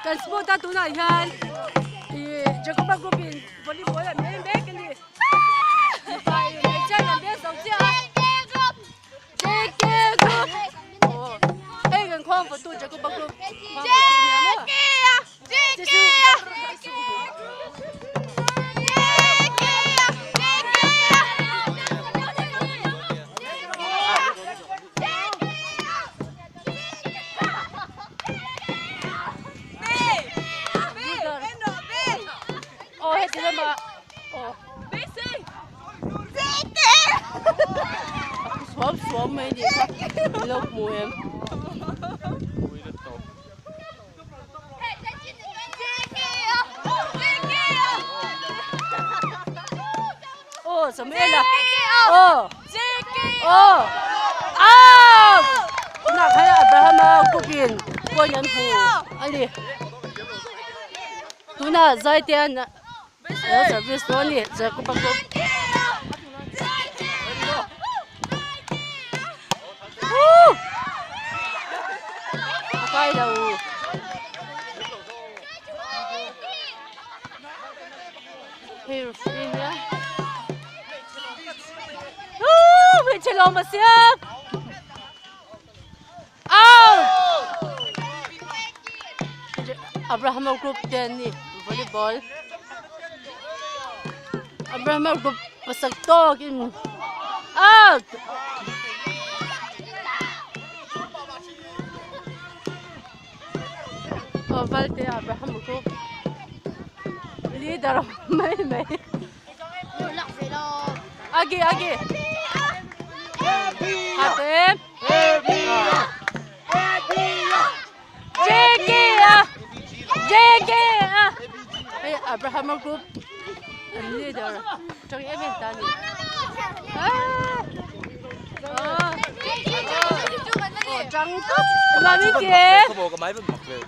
กันสปอร์ตตัวไหนกันจะก็มากูเป็นบอลลีบอลแบบนี้แม่กันดิไปไม่ใช่กันเบี้ยสองเจ้าเจ๊เก๋กูโอ้เอ้กันความประตูจะก็มากูเจ๊เก๋เจ๊เก๋swam mấy gì lúc mùi em ô sao mấy là ô nào thấy Abraham cô kiên cô nhận phụ anh đi tu nào giải tiền ở service store này giờ cô bắt cô quay đầu hiểu phim nhá bị chơi lồng mà xiếc Abraham group ten ni volleyball Abraham group pasak to kin Valte Abraham group leader mấy agi hatem JK hey Abraham group leader trong event tani trắng tốt là như thế có bộ cái máy vẫn mặc về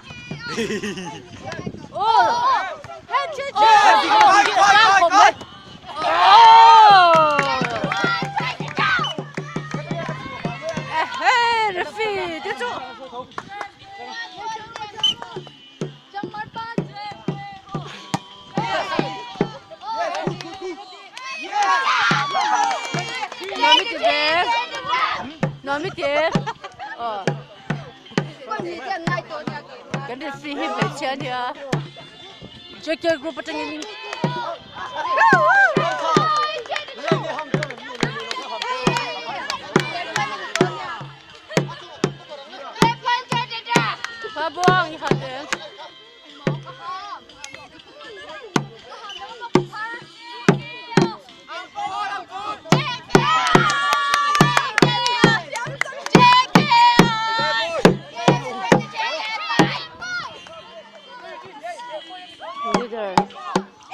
hết chưa Rafi tiếp tục nói mới tiếp cái này free hip về chơi nha chơi chơi group ở trong này ba buông như hạt đấy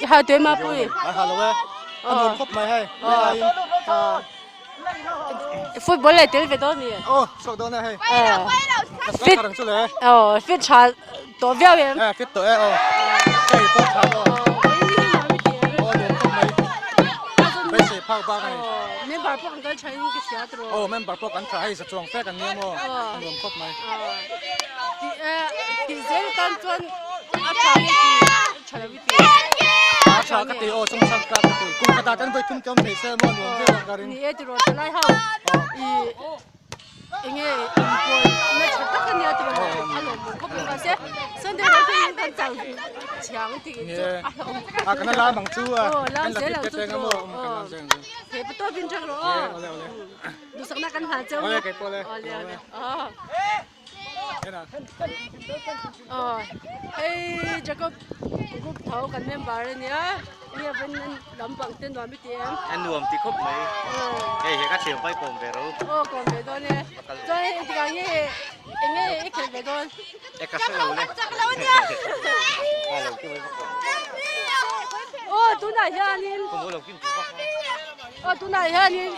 hai tuổi mà bụi hello anh muốn khóc mày hay football là tiếng Việt đó nè sọc đó này hay fit fit cha tổ biểu演fit tổ cái bộ cha đó bây giờ phao ba cái mình bảo bọn cái chơi cái gì đó mình bảo bọn anh chơi sẽ chọn phép anh em muốn khóc mày thì dễ con chọn chơi cho cái tiêu xong sang cái tiêu cùng cái ta chân với chung trong thể xe mà muốn cái cái này ấy rồi lại hao anh ấy mấy chuyện tất cả nhiều rồi anh ấy không biết là sẽ xong rồi thì con chẳng thì cái này là bằng chú làm sẽ là chú thế bắt đầu biến chắc rồi đủ sáng nay con hà châu hey Jacob group thấu cần member nhá nghe bên làm bằng tên đoàn biết tiếng anh nuông thì khóc mấy cái cái chiều quay bồn về đâu còn về đó nè rồi thì cái nghe anh nghe ít về đó cái cà phê lâu đấy hai lần chưa mấy bọc tôi này ha nên không có lòng kim chủ tôi này ha nên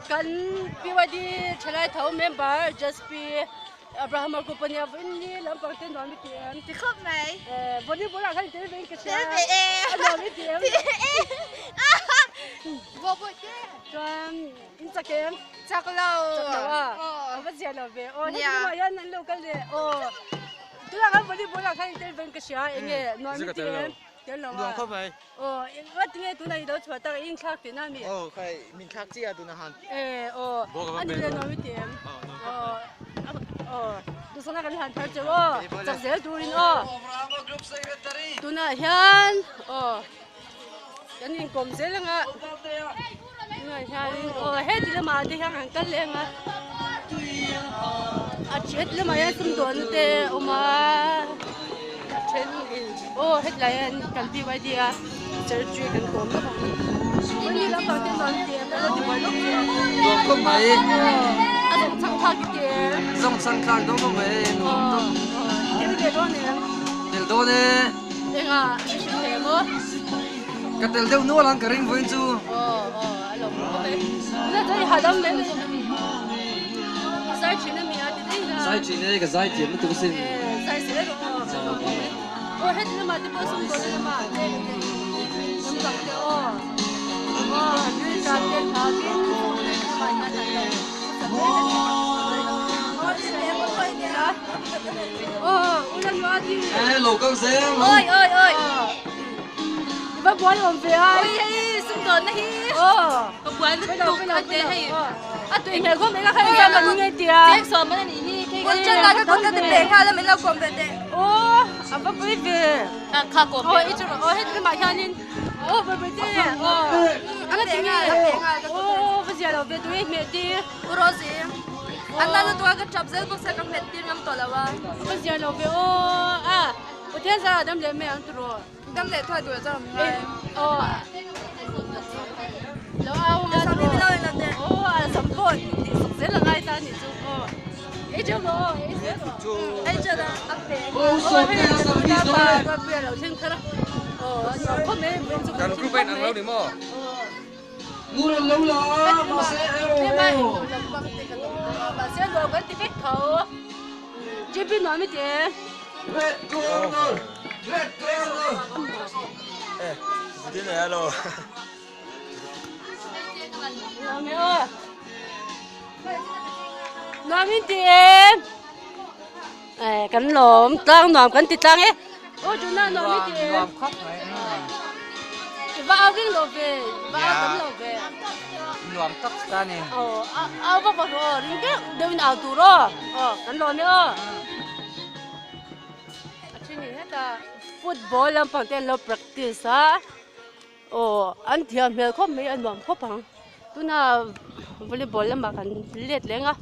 cần BYD trở lại thấu member just be Abraham al Kupanya Vinny làm bằng tên đoàn biết tiếng thì khóc nàyวันนี้ผมอยากให้เจ๊เป็นกระเช้า Thế về emเราไม่เจ๊ vô bụi chứ จนอินสตาแกรม chắc lâu จักรว่าไม่เสียเราเว้ยโอ้นี่มายันนั่นลูกกันเลยโอ้ตัวอย่างวันนี้ผมอยากให้เจ๊เป็นกระเช้าเองเนี่ยนอนไม่เจ๊เจ๊เรา nuông ว่า khóc mấy โอ้ว่าที่เนี่ยตัวไหนเราช่วยตั้งอินคักเป็นนั่นมี cái mình khác chi à tụi nó hẳn โอ้อันนี้เรานอนไม่เจ๊ดูสถานการณ์หันทัดเจ้าจากเสียดูรินตัวน่ะยันยันยิงกลมเสียแล้วงะตัวน่ะยันเฮ็ดที่ละมาที่หังกันเลยงะเช็ดละมายันสมดุลเตอมาเช็ดเฮ็ดไรยันกันที่ไว้ดีอะจะช่วยกันกลมแล้ววันนี้เราต้องเต้นนอนเตียงแล้วที่วันลูกเตียง nuông khóc mấy ต้องช่างทักเตียง dòng sang khang đâu khóc mấy nuông đâu เดี๋ยวเดี๋ยวด้วยเนี่ย tel đâu nè เองอ่ะไม่ใช่เทมั้ง cái tel đâu nuông lang cái ring vui chú อารมณ์ก็ไม่น่าจะหาดำเลยใส่ชิ้นนี้มีอะไรดีนะ sai chỉ này cái sai chỉ nó tụi xin ใส่เสื้อก็เฮ็ดนี่มาที่บ้านส่งตัวนี่มาเด็กน้ำตาลเจ้านี่จะเด็กชาบินมาหน้าตาเลยอุลันวาดี ê lẩu cao xe ôi ôi ôi บ้าบอลผมเสีย ôi xung đột này ก็บอลไม่ต้องไม่ต้องให้ตัวเองเขาไม่ก็ให้ทำแบบนี้เดียว tiếc sớm mới đi cái con chân là cái con cái tiền ha là mình lâu còn về đấy โอ้อาบ้าไปเว้ย khá cổ อีจุดเฮ็ดเป็นมาแค่นี้ไปไปเด้อะไรจริงอ่ะไม่เสียเราเว้ยตัวเองไม่ดี Rosie anh ta tôi cái chập giấy cũng sẽ cầm hết tiền ngắm tổ là wa ไม่เสียเราเว้ยประเทศเราดำเลยไม่อันตราย cầm để thôi tuổi cho mình แล้วเอา sao đi đâu là thế สมบูรณ์เสียละไงตานี่จุ๊ไอ้เจ้าบ่ไอ้เจ้า ấy chưa đã ăn về ให้เราได้ปลาก็เบี้ยเราถึงขนาดเราก็ไม่เป็นจุ๊ Kalau grup ăn lâu đi mò ngu là lâu là mà sẽ นี่ไม่มาเสียเราก็ติดเขาจีบีน้อยไม่เจ๊ที่ไหนเรา น้อยไม่น้อยไม่เจ๊กันหลอมตั้งหนอมกันติดตั้งโอ้จุน่าน้อยไม่เจ๊ nuông khóc mấy vào ao cái lỗ về vào ao cái lỗ về nuông tóc ta nè ao vào rồi những cái đều nào tù rồi cái lỗ nữa chuyện này hết à football làm bằng tiền lo practice á anh thiam hiểu không mấy anh làm không bằng tôi na volleyball làm bằng liệt lên á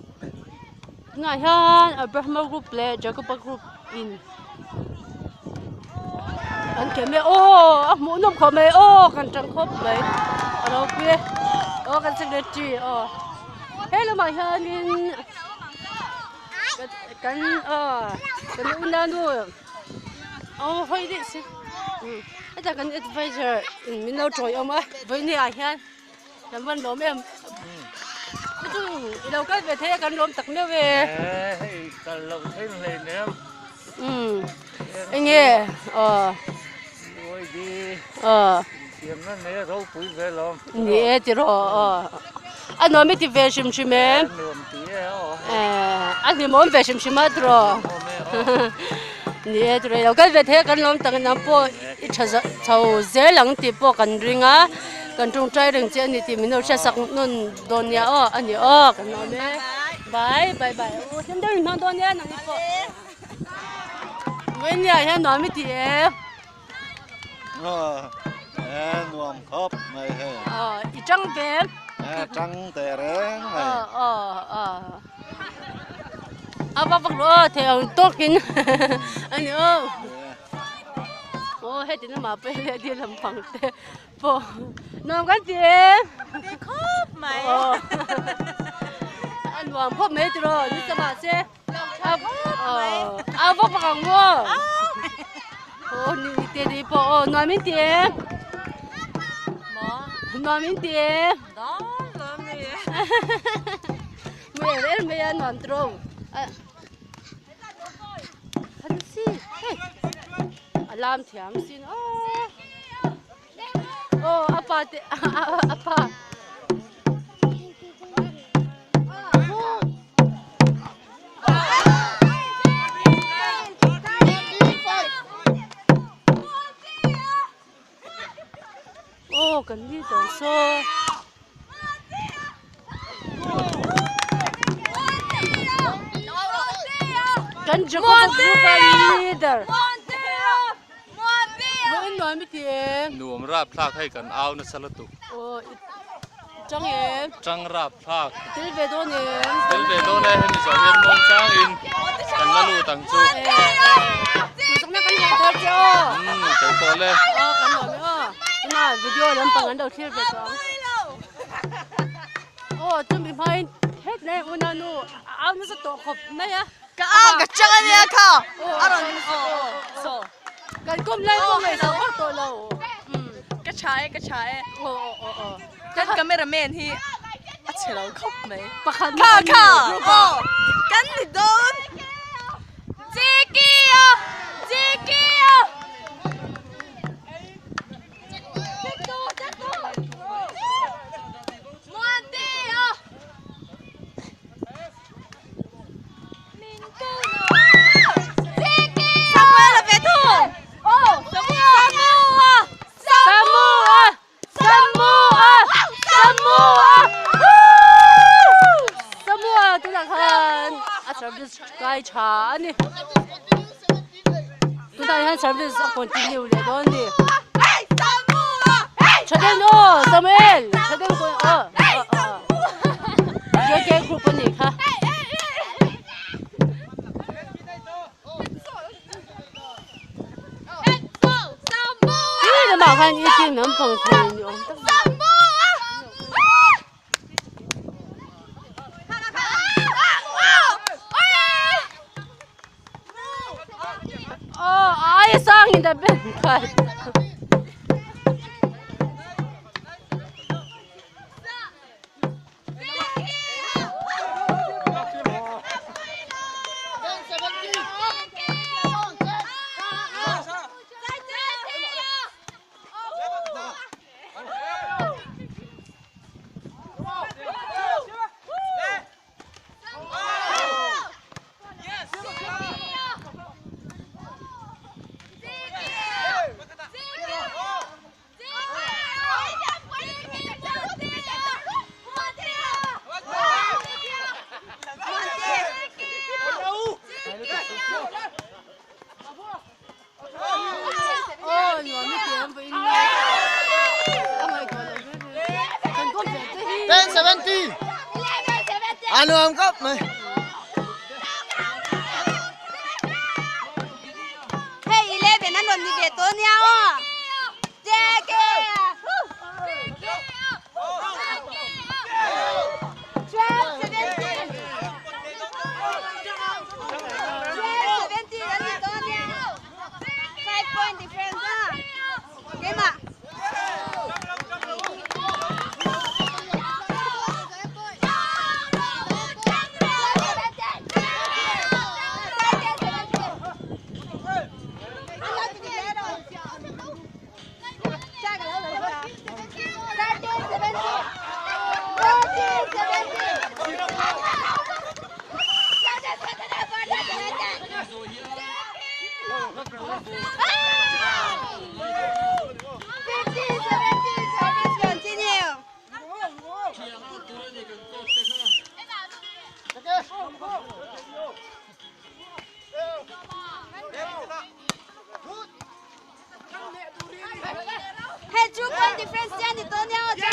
ngày ha Abraham group play Jacob group in anh kể mẹ muốn nộp khó mẹ cần trăng khóc mẹ đâu biết cần secretary hết là mày hơn nên cần undan luôn hơi đi xí cái ta cần advisor mình đâu trời ông á với nè anh làm văn lốm em cái chung đâu có về thế cần lốm tặc nữa về cần lồng thêm lên nữa anh nghe ôi đi kiếm nó nè rau phủi về lòng nè thì rồi anh nói mấy thì về xem xem em nuông tí anh thì muốn về xem xem hết rồi nè rồi đâu có về thế cần lốm tặc nằm po ít cháu dễ lắng thì po cần ring á cần trông trai đừng chơi thì mình đâu sẽ sạc nôn đồn nhà anh nhỉ cần nói mấy bye bye bye xem đây mình đồn nhà nãy po mấy nhà hiện nói mấy tiếng nuông khóc mấy ít trăng về trăng tè rén này bác bác rồi thì tốt kín anh nhớ 哦，迄阵嘛被那啲人放的，不，那个点。你可买。哦。อันวางพ่อไม่ตรอนี่สมาเซ่เอาพ่อปังวัวโอ้นี่เดี๋ยวนี้พ่อนอนไม่เตี้ยนอนไม่เตี้ยไม่เล่นไม่ยันนอนตรงฮันสิเฮ้ยอารามเทียมสิโอ้อาปาเตอาปา哦，跟你等说，跟这个不干你的，我暖没点， หน่วมราบพลากให้กันเอานะสลัดตุ 哦，张岩， จังราบพลาก 这边多年， เต้นเบโดเลยให้มีสองเย็นมองช้างอินกันละลูตังจู 你从那跟我喝酒， เจ้าตัวเลย 哦，跟我没有，那 video 人帮人都贴着装，哦，准备拍，嘿，那我那努，啊，那是多好，那呀。 ก็อ้าวกับจังเนี่ยค่ะอร่อยโซ่ กันก้มไล่ก้มเลยสองตัวเรา ก็ใช้โอ้ กันก็ไม่ระเมนที่อัดเฉลครบไหม ประคัน ค่ะโอ้กันนี่โดนจิกกี้该查呢，都大家是不是continue来讲呢？确定哦，什么？确定过哦，这个 group 你看。你的麻烦一定能碰成用。哦，哎，上你的变态。anh không cấp mày Hey, 11 นั่นโดนมีเบียตัวเนี้ยอ่ะเจ๊เก๋5 point difference อ่ะเก๋มา Hey, 2 point difference 这样你多尿这样。